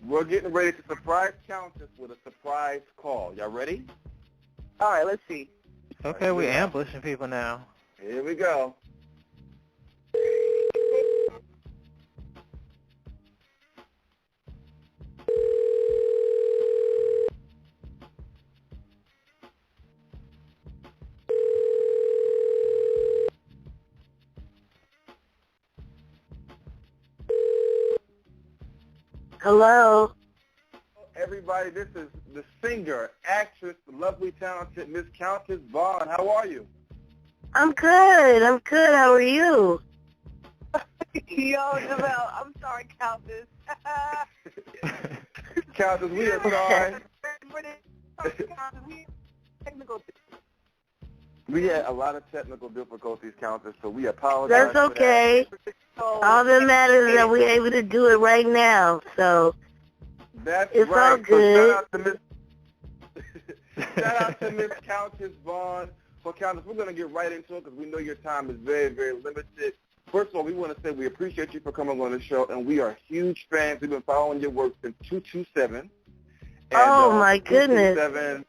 We're getting ready to surprise Countess with a surprise call. Y'all ready? All right, let's see. Okay, we're ambushing people now. Here we go. Hello. Everybody, this is the singer, actress, the lovely, talented Miss Countess Vaughn. How are you? I'm good. How are you? Yo, Javelle, I'm sorry, Countess. Countess, we are sorry. We had a lot of technical difficulties, Countess, so we apologize. That's okay. For that. All that matters is that we're able to do it right now. So that's it's right. all good. Shout out to Miss Countess Vaughn. So, Countess, we're going to get right into it because we know your time is very, very limited. First of all, we want to say we appreciate you for coming on the show, and we are huge fans. We've been following your work since 227. And, oh, my goodness. 227,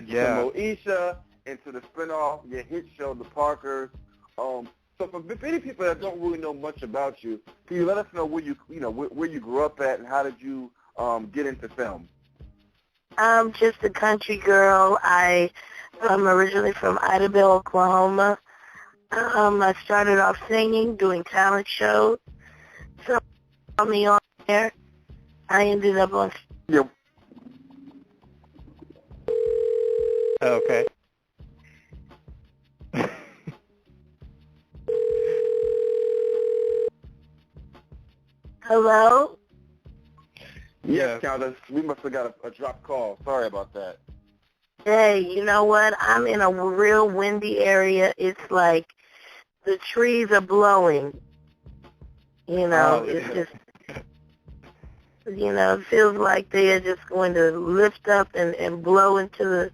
Yeah. to Moesha, and to the spinoff, your hit show, The Parkers. So for many people that don't really know much about you, can you let us know where where you grew up at and how did you get into film? I'm just a country girl. I'm originally from Idabel, Oklahoma. I started off singing, doing talent shows. So saw me on there. I ended up on. Yeah. Okay. Hello? Yes, Countess. We must have got a drop call. Sorry about that. Hey, you know what? I'm in a real windy area. It's like the trees are blowing. You know, it's just, it feels like they are just going to lift up and blow into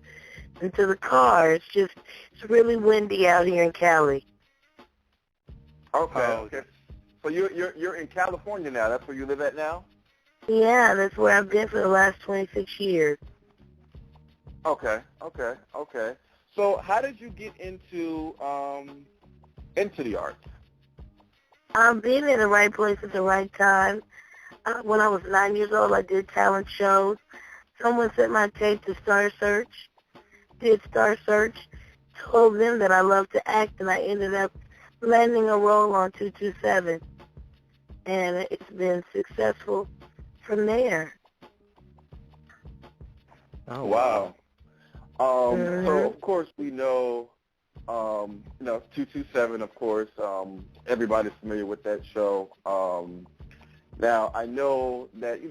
the car. It's really windy out here in Cali. Okay. Okay. So you're in California now. That's where you live at now? Yeah, that's where I've been for the last 26 years. Okay. So how did you get into the arts? Being in the right place at the right time. When I was 9 years old, I did talent shows. Someone sent my tape to Star Search, did Star Search, told them that I loved to act, and I ended up landing a role on 227. And it's been successful from there. Oh, wow. Mm-hmm. So, of course, we know, 227, of course. Everybody's familiar with that show. Now, I know that,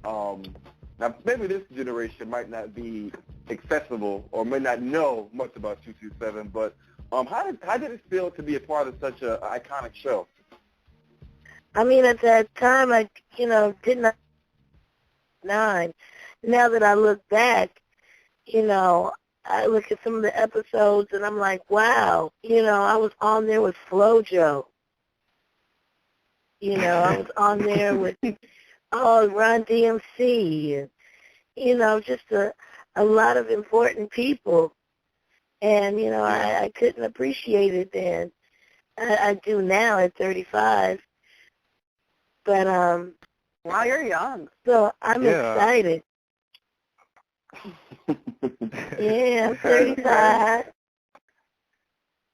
now maybe this generation might not be accessible or may not know much about 227, but how did it feel to be a part of such an iconic show? I mean, at that time, I, did not. Now that I look back, I look at some of the episodes and I'm like, wow, I was on there with FloJo. I was on there with Ron DMC and, just a lot of important people. And, I couldn't appreciate it then. I do now at 35. But, wow, you're young. So I'm excited. Yeah, I'm 35.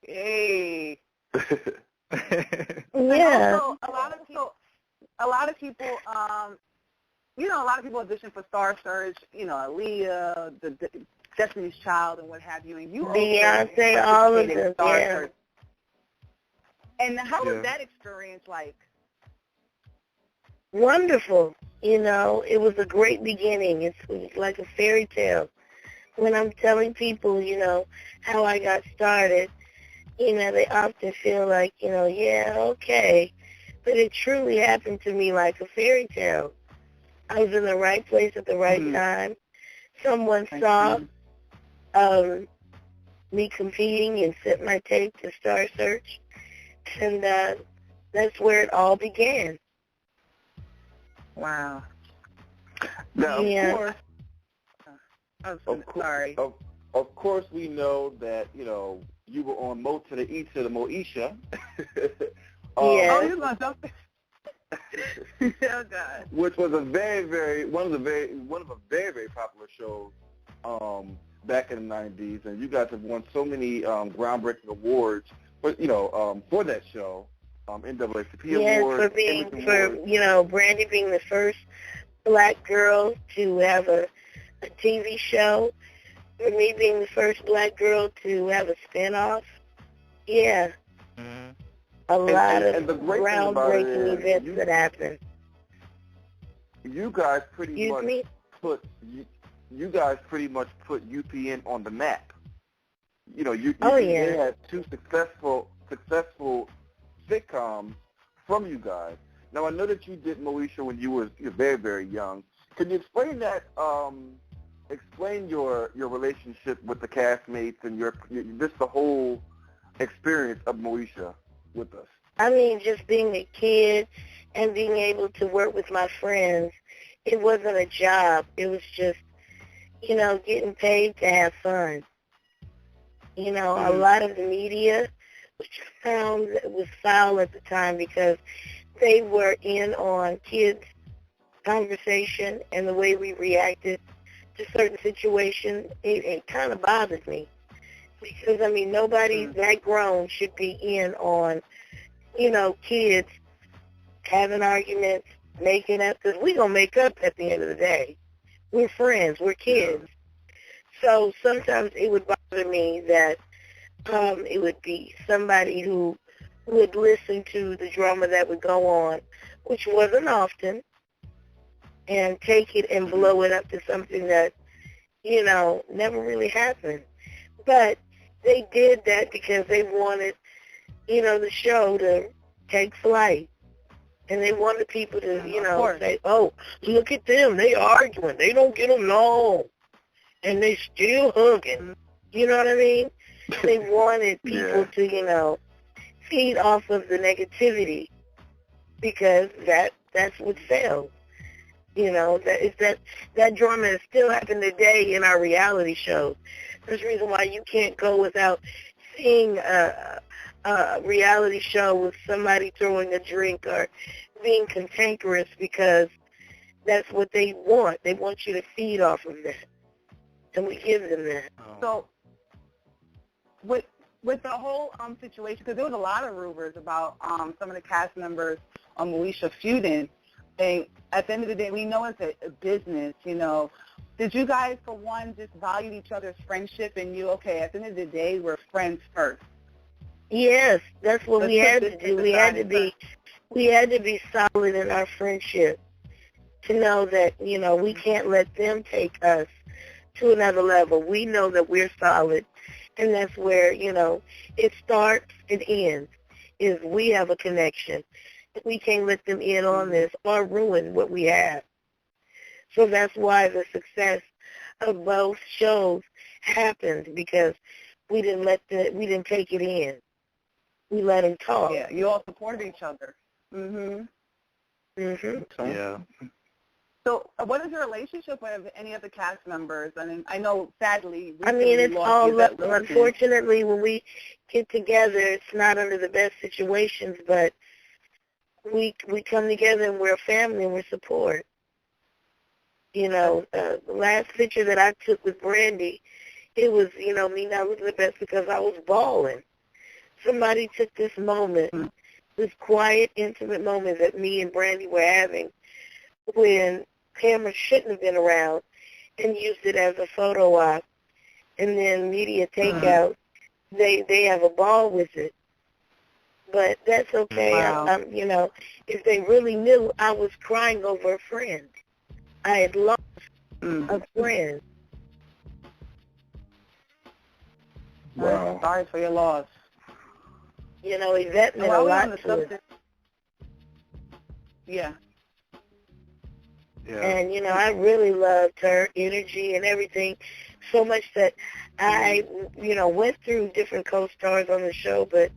Hey. Yeah. Also, a lot of people, a lot of people audition for Star Search, Aaliyah, the Destiny's Child, and what have you. And you Beyonce, all of them. Star Yeah. Search. And how was that experience like? Wonderful. It was a great beginning. It was like a fairy tale. When I'm telling people, how I got started, they often feel like, yeah, okay. But it truly happened to me like a fairy tale. I was in the right place at the right time. Someone saw me competing and sent my tape to Star Search. And that's where it all began. Wow. Now, Yeah. Sorry. Of course, we know that you were on Mo to the E to the Moesha. Oh, Yes. you're going to jump in. Oh, God. Which was a very very popular shows back in the 90s, and you guys have won so many groundbreaking awards for that show, NAACP Yes, awards, Brandy being the first black girl to have a TV show, for me being the first black girl to have a spinoff. Yeah. Mm-hmm. A lot and the of great thing about it groundbreaking is events that happened. You guys pretty Excuse me? put UPN on the map. You yeah. had two successful sitcoms from you guys. Now I know that you did Moesha when you were very, very young. Can you explain that? Explain your relationship with the castmates and just the whole experience of Moesha with us. I mean, just being a kid and being able to work with my friends, it wasn't a job. It was just, getting paid to have fun. A lot of the media, which I found was foul at the time because they were in on kids' conversation and the way we reacted to certain situations. It kind of bothered me because, nobody that grown should be in on, kids having arguments, making up, because we're going to make up at the end of the day. We're friends. We're kids. So sometimes it would bother me that it would be somebody who would listen to the drama that would go on, which wasn't often, and take it and blow it up to something that, never really happened. But they did that because they wanted, the show to take flight. And they wanted people to, say, oh, look at them. They arguing. They don't get along. And they still hugging. You know what I mean? They wanted people to, feed off of the negativity because that's what sells. That drama is still happening today in our reality shows. There's a reason why you can't go without seeing a reality show with somebody throwing a drink or being cantankerous because that's what they want. They want you to feed off of that. And we give them that. So with the whole situation, because there was a lot of rumors about some of the cast members on Moesha feuding, and at the end of the day, we know it's a business, Did you guys, for one, just value each other's friendship and at the end of the day, we're friends first? Yes, that's what we had to do. We had to be solid in our friendship to know that, we can't let them take us to another level. We know that we're solid, and that's where, it starts and ends, is we have a connection. We can't let them in on this or ruin what we have. So that's why the success of both shows happened, because we didn't take it in. We let them talk. Yeah, you all supported each other. Yeah. So what is your relationship with any of the cast members? I mean, I know, sadly, it's all love. Unfortunately, when we get together, it's not under the best situations, but we come together and we're a family and we're support. The last picture that I took with Brandy, it was, me not looking the best because I was bawling. Somebody took this moment, this quiet, intimate moment that me and Brandy were having when cameras shouldn't have been around, and used it as a photo op. And then media takeout, they have a ball with it. But that's okay. Wow. If they really knew, I was crying over a friend. I had lost a friend. Wow. Sorry for your loss. Yvette meant a lot to us. Yeah. Yeah. And, I really loved her energy and everything so much that I, went through different co-stars on the show, but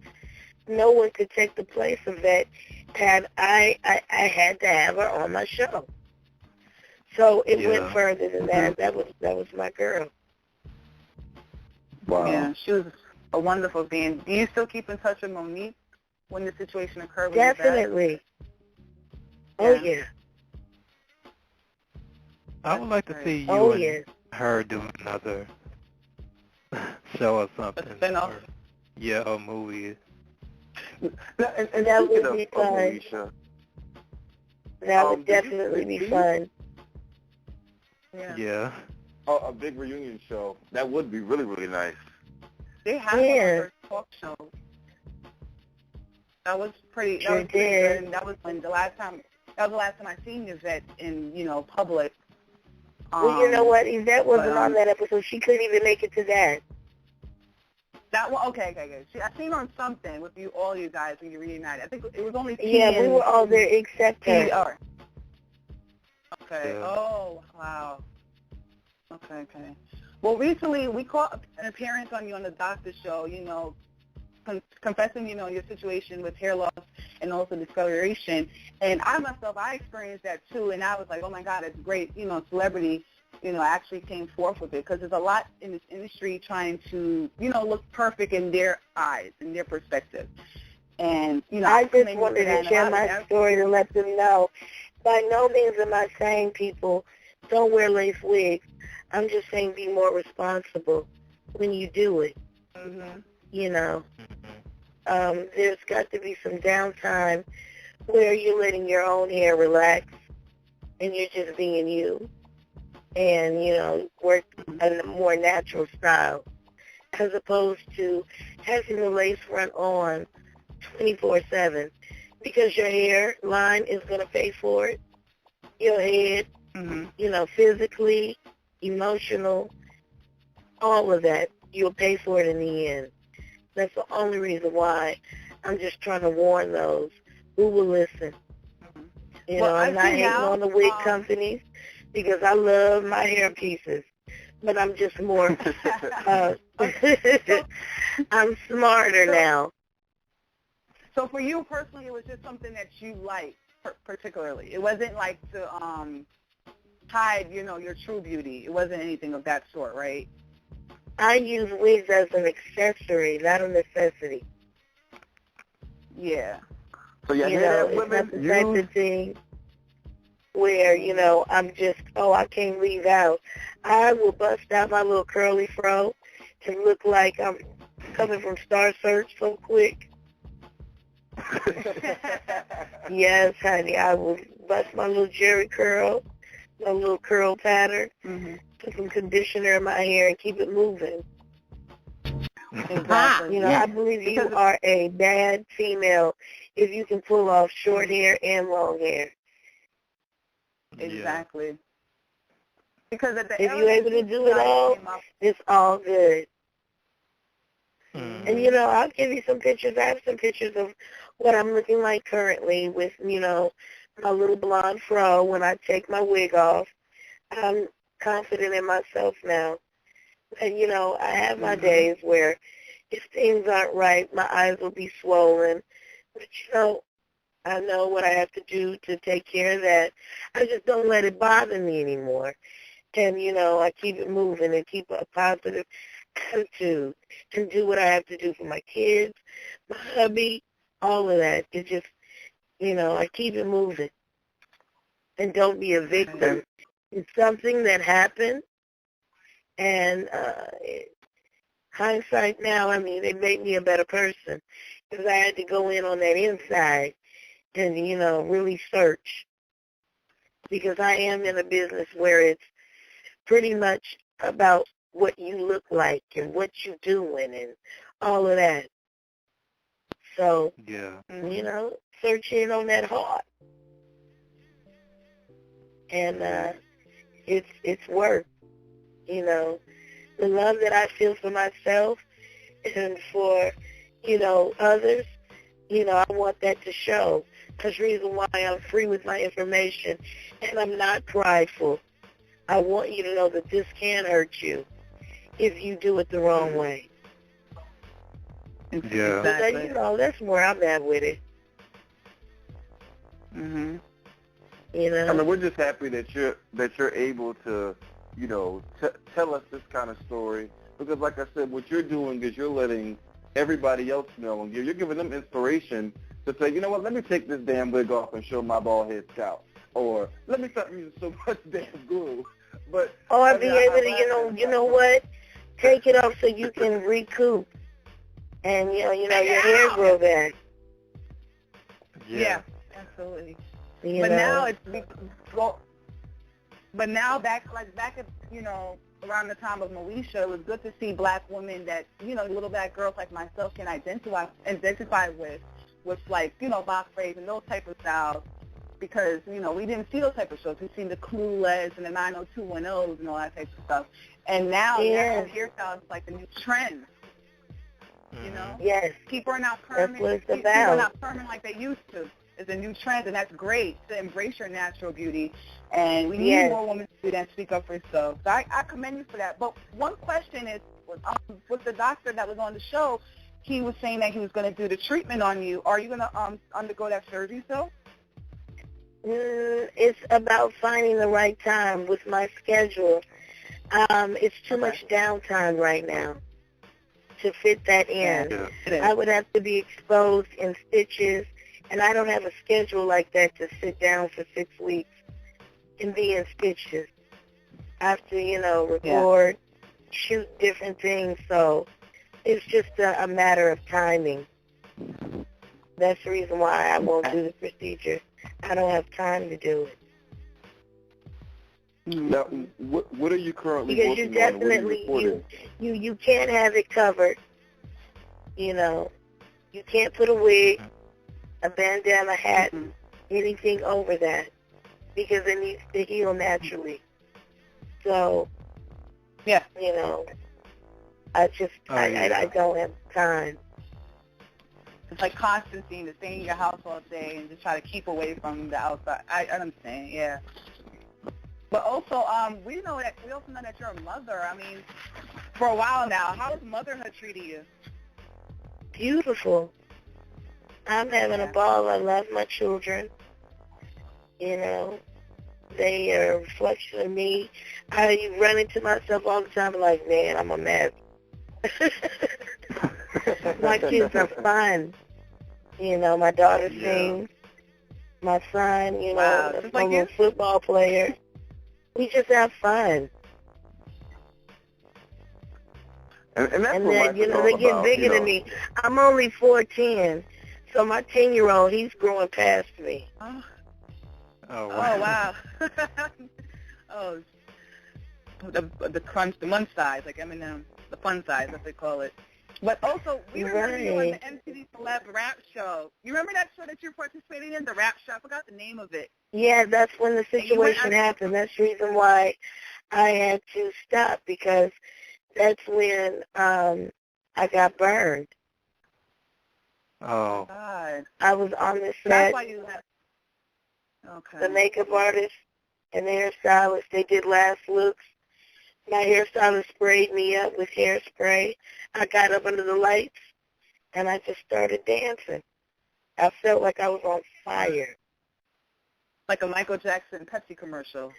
no one could take the place of that. And I had to have her on my show. So it went further than that. That was my girl. Wow. Yeah, she was a wonderful being. Do you still keep in touch with Monique when the situation occurred? Definitely. Oh, yeah. I would like to see you and her do another show or something. A spin-off? Or movie. And that would be fun. Moesha, that would definitely be fun. Yeah. A big reunion show. That would be really, really nice. They had her talk show. That was pretty. That was pretty good. And that was when the last time. That was the last time I seen Yvette in public. Well, you know what? Yvette wasn't on that episode. She couldn't even make it to that. That one, okay. I seen her on something with all you guys when you reunited. I think it was only Yeah, we were all there except her. Okay. Yeah. Oh, wow. Okay. Well, recently we caught an appearance on you on the doctor show, confessing, your situation with hair loss and also discoloration. And I experienced that too, and I was like, oh my God, it's great, celebrity, actually came forth with it, because there's a lot in this industry trying to, look perfect in their eyes, in their perspective. And, I just wanted to share my story to let them know. By no means am I saying people don't wear lace wigs. I'm just saying be more responsible when you do it. Mm-hmm. There's got to be some downtime where you're letting your own hair relax and you're just being you. And, work in a more natural style as opposed to having the lace front on 24/7 because your hairline is going to pay for it. Your head, physically, emotional, all of that, you'll pay for it in the end. That's the only reason why I'm just trying to warn those who will listen. I'm not hating on the wig companies because I love my hair pieces, but I'm just more, I'm smarter now. So for you personally, it was just something that you liked particularly. It wasn't like to hide, your true beauty. It wasn't anything of that sort, right? I use wigs as an accessory, not a necessity. Yeah. So you know, it's not the type of thing where, I'm just, I can't leave out. I will bust out my little curly fro and look like I'm coming from Star Search so quick. Yes, honey, I will bust my little jerry curl, my little curl pattern, put some conditioner in my hair and keep it moving. Exactly. I believe you are a bad female if you can pull off short hair and long hair. Exactly. Because at the if you're able to do it all, it's all good. And, I'll give you some pictures. I have some pictures of what I'm looking like currently with, my little blonde fro when I take my wig off. I'm confident in myself now. And, I have my days where if things aren't right, my eyes will be swollen. But, I know what I have to do to take care of that. I just don't let it bother me anymore. And, I keep it moving and keep a positive attitude and do what I have to do for my kids, my hubby, all of that. It just, I keep it moving. And don't be a victim. It's something that happened. And hindsight now, it made me a better person because I had to go in on that inside and, really search. Because I am in a business where it's pretty much about what you look like and what you're doing and all of that. So, search in on that heart. And it's work. The love that I feel for myself and for, others, I want that to show. That's the reason why I'm free with my information and I'm not prideful. I want you to know that this can hurt you if you do it the wrong way. Yeah. Exactly. So, that's where I'm at with it. You know? I mean, we're just happy that you're able to, tell us this kind of story, because like I said, what you're doing is you're letting everybody else know, and you're giving them inspiration to say, you know what, let me take this damn wig off and show my bald head scalp, or let me stop using so much damn glue. But or be able to, you know what, take it off so you can recoup, and your hair grow back. Yeah, absolutely. But now but now back at around the time of Moesha, it was good to see black women that little black girls like myself can identify with like box braids and those type of styles, because we didn't see those type of shows. We've seen the Clueless and the 90210s and all that type of stuff, and now hairstyles is like the new trend. Yes. People are not permanent. That's what it's People about. are not permanent like they used to. It's a new trend, and that's great to embrace your natural beauty. And we need more women to do that and speak up for themselves. So I commend you for that. But one question is, with the doctor that was on the show, he was saying that he was going to do the treatment on you. Are you going to undergo that surgery still? It's about finding the right time with my schedule. It's too much downtime right now to fit that in. Yeah. I would have to be exposed in stitches, and I don't have a schedule like that to sit down for 6 weeks and be in stitches. I have to, record, shoot different things, so it's just a matter of timing. That's the reason why I won't do the procedure. I don't have time to do it. Now, what are you currently because working you definitely on? You can't have it covered. You can't put a wig, a bandana, hat, anything over that, because it needs to heal naturally. So, I don't have time. It's like Constantine, to stay in your house all day and just try to keep away from the outside. I understand, yeah. But also, we also know that you're a mother. I mean, for a while now. How is motherhood treating you? Beautiful. I'm having a ball. I love my children. They are a reflection of me. I run into myself all the time like, man, I'm a mess. My kids are fun. My daughter sings. My son, a little football player. We just have fun. And that's and what then, life is all they get about, bigger than me. I'm only 4'10", so my 10-year-old, he's growing past me. Oh, wow. Oh, wow. Oh, the munch size, like Eminem, the fun size, as they call it. But also, we remember you on the MTV Celeb Rap Show. You remember that show that you participated in, the rap show? I forgot the name of it. Yeah, that's when the situation happened. That's the reason why I had to stop, because that's when I got burned. Oh. God. I was on the set. That's why you left. Okay. The makeup artist and the hairstylist, they did last looks. My hairstylist sprayed me up with hairspray. I got up under the lights, and I just started dancing. I felt like I was on fire. Like a Michael Jackson Pepsi commercial.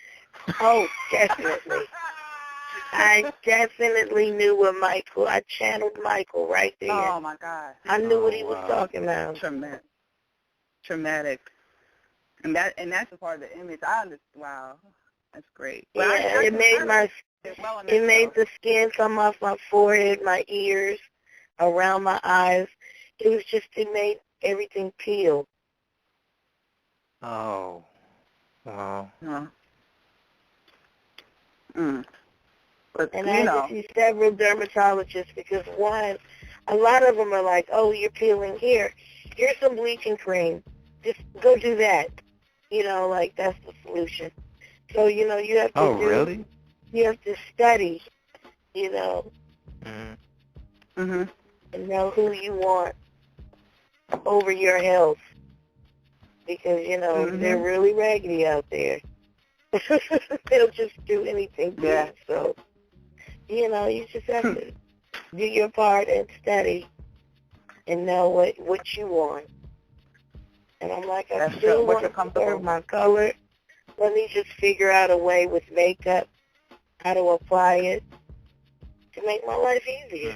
Oh, definitely. I definitely knew what I channeled Michael right there. Oh, my God. I knew what he was talking about. Traumatic. And that's a part of the image. I understand. Wow. That's great. Yeah, it made the skin come off my forehead, my ears, around my eyes. It made everything peel. Oh. Wow. Yeah. But, and I had to see several dermatologists because, one, a lot of them are like, oh, you're peeling here. Here's some bleaching cream. Just go do that. Like that's the solution. So, you have to really? You have to study, Mm-hmm. and know who you want over your health. Because, they're really raggedy out there. They'll just do anything to you. So, you just have to do your part and study and know what you want. And I'm like, I still want to preserve my color. let me just figure out a way with makeup how to apply it to make my life easier.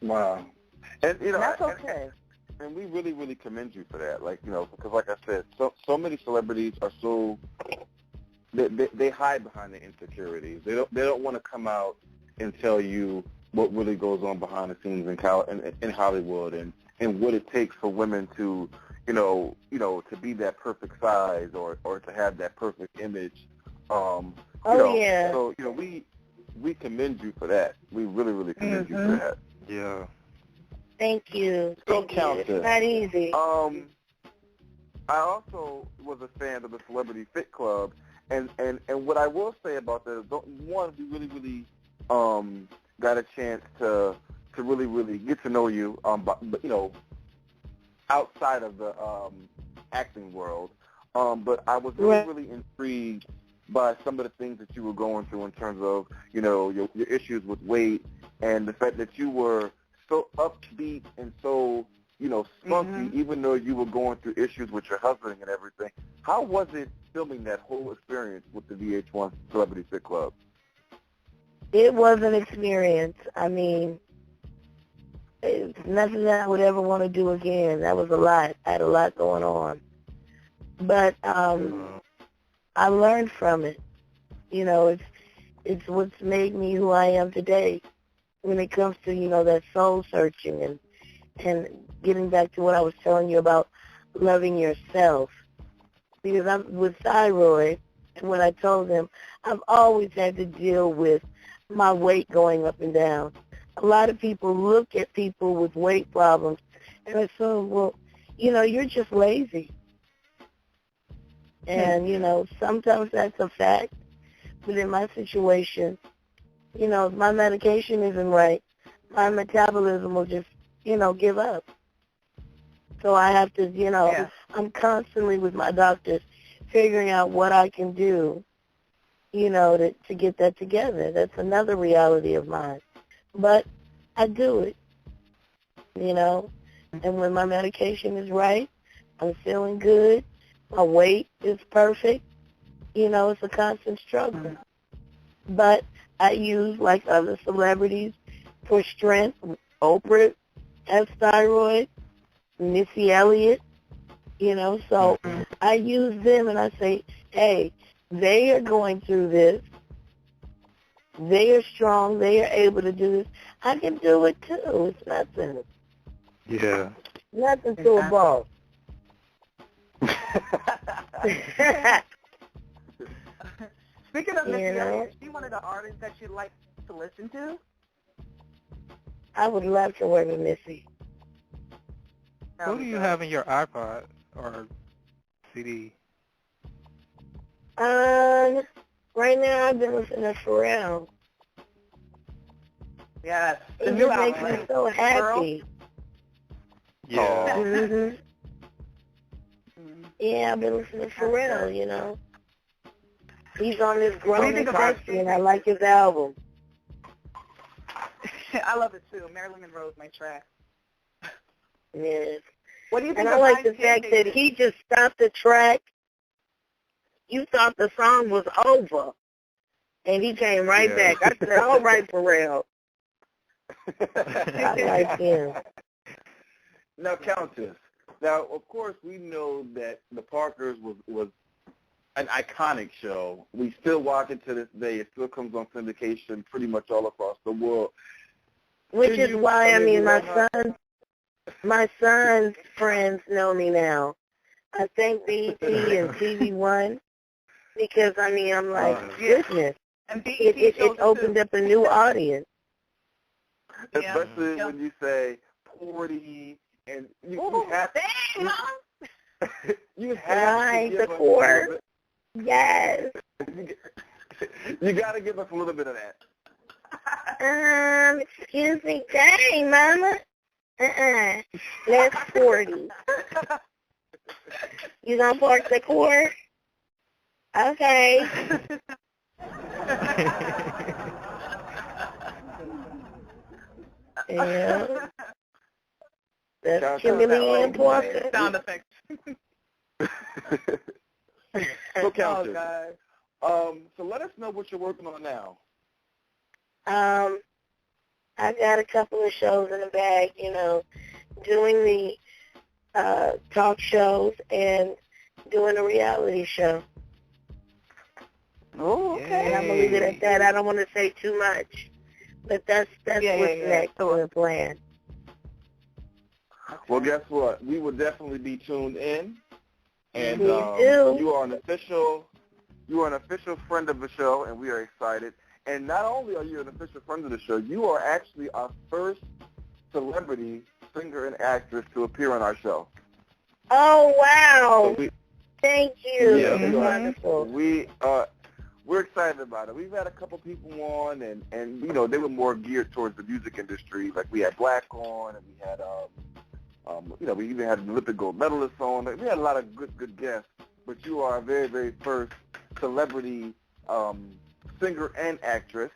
Wow. And, you know, that's okay. And we really, really commend you for that. Like, you know, because like I said, so many celebrities are so, they hide behind the insecurities. They don't want to come out and tell you what really goes on behind the scenes in Hollywood and what it takes for women to, you know, to be that perfect size or to have that perfect image. Yeah. So, you know, we commend you for that. We really, really commend you for that. Yeah. Thank you. So, Thank you. Countess, It's not easy. I also was a fan of the Celebrity Fit Club, and what I will say about that is, one, we really, really got a chance to really, really get to know you, but you know, outside of the acting world. But I was really, really intrigued by some of the things that you were going through in terms of, you know, your issues with weight and the fact that you were so upbeat and so, you know, spunky, even though you were going through issues with your husband and everything. How was it filming that whole experience with the VH1 Celebrity Fit Club? It was an experience. I mean, it's nothing that I would ever want to do again. That was a lot. I had a lot going on. But I learned from it. You know, it's what's made me who I am today when it comes to, you know, that soul searching and getting back to what I was telling you about loving yourself. Because I'm with thyroid, and what I told them, I've always had to deal with my weight going up and down. A lot of people look at people with weight problems and assume, well, you know, you're just lazy. And, you know, sometimes that's a fact. But in my situation, you know, if my medication isn't right, my metabolism will just, you know, give up. So I have to, you know, I'm constantly with my doctors figuring out what I can do, you know, to get that together. That's another reality of mine. But I do it, you know, and when my medication is right, I'm feeling good, my weight is perfect, you know, it's a constant struggle. But I use, like other celebrities, for strength. Oprah has thyroid, Missy Elliott, you know, so I use them and I say, hey, they are going through this. They are strong. They are able to do this. I can do it too. It's nothing. Yeah. Nothing to a ball. Speaking of Missy Elliott, is she one of the artists that you'd like to listen to? I would love to work with Missy. Who do you have in your iPod or CD? Right now I've been listening to Pharrell. Yes. It just makes me so happy. Yeah. Yeah, I've been listening to Pharrell, you know. He's on this Grown and Sexy, and I like his album. I love it too. Marilyn Monroe is my track. Yes. What do you think? And I like the fact that he just stopped the track. You thought the song was over, and he came right back. I said, all right, Pharrell. I like him. Now, Countess, now, of course, we know that The Parkers was an iconic show. We still watch it to this day. It still comes on syndication pretty much all across the world. Which is why, I mean, my son's friends know me now. I thank BET and TV One because, I mean, I'm like, goodness. And it opened up a new audience. Especially when you say Porty and you have you have to give the core. Yes. You got to give us a little bit of that. Excuse me, dang, Mama. That's 40. You gonna park the core? Okay. Yeah. That's Kimberly and Parker. Sound effects. So, Countess, God. so let us know what you're working on now. I got a couple of shows in the bag, doing the talk shows and doing a reality show. Oh, okay. And I'm going to leave it at that. I don't want to say too much, but that's what's next on the plan. Well, guess what? We will definitely be tuned in. And you are an official friend of the show, and we are excited. And not only are you an official friend of the show, you are actually our first celebrity singer and actress to appear on our show. Oh, wow. So thank you. Yeah, That's wonderful. We're excited about it. We've had a couple people on, and they were more geared towards the music industry. Like we had Black on, and we had we even had an Olympic gold medalist on. We had a lot of good guests. But you are our very, very first celebrity singer and actress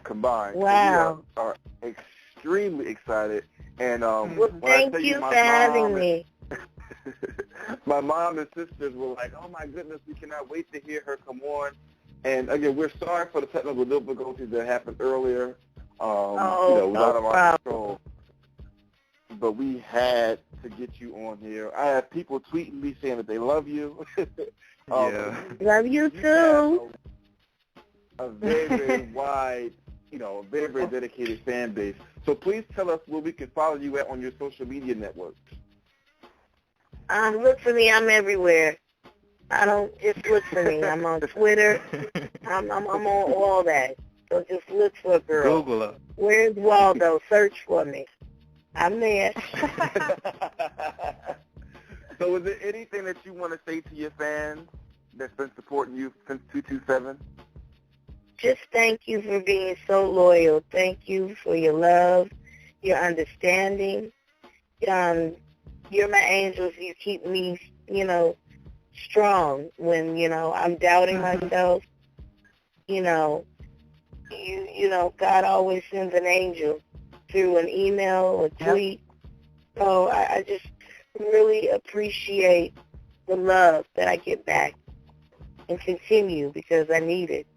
combined. Wow. So we are extremely excited. And well, thank you for having me. My mom and sisters were like, "Oh my goodness, we cannot wait to hear her come on." And again, we're sorry for the technical difficulties that happened earlier. It was out of our control. But we had to get you on here. I have people tweeting me saying that they love you. Love you too. A very, very wide, a very, very dedicated fan base. So please tell us where we can follow you at on your social media networks. Look for me. I'm everywhere. I don't just look for me. I'm on Twitter. I'm on all that. So just look for a girl. Google her. Where's Waldo? Search for me. I'm there. So is there anything that you want to say to your fans that's been supporting you since 227? Just thank you for being so loyal. Thank you for your love, your understanding. You're my angels. You keep me, strong when, I'm doubting myself. God always sends an angel through an email or tweet. So I just really appreciate the love that I get back and continue because I need it.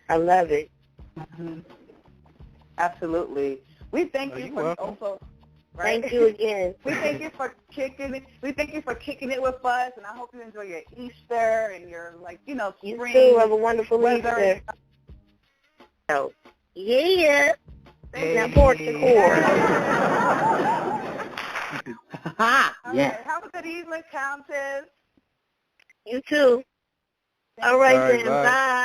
I love it. Mm-hmm. Absolutely. We thank you for also. Right? Thank you again. We thank you for kicking it. We thank you for kicking it with us, and I hope you enjoy your Easter and your spring. You too. Have a wonderful Easter. Oh, yeah. Now port the cord. Yeah. Have a good evening, Countess. You too. All right then. Bye.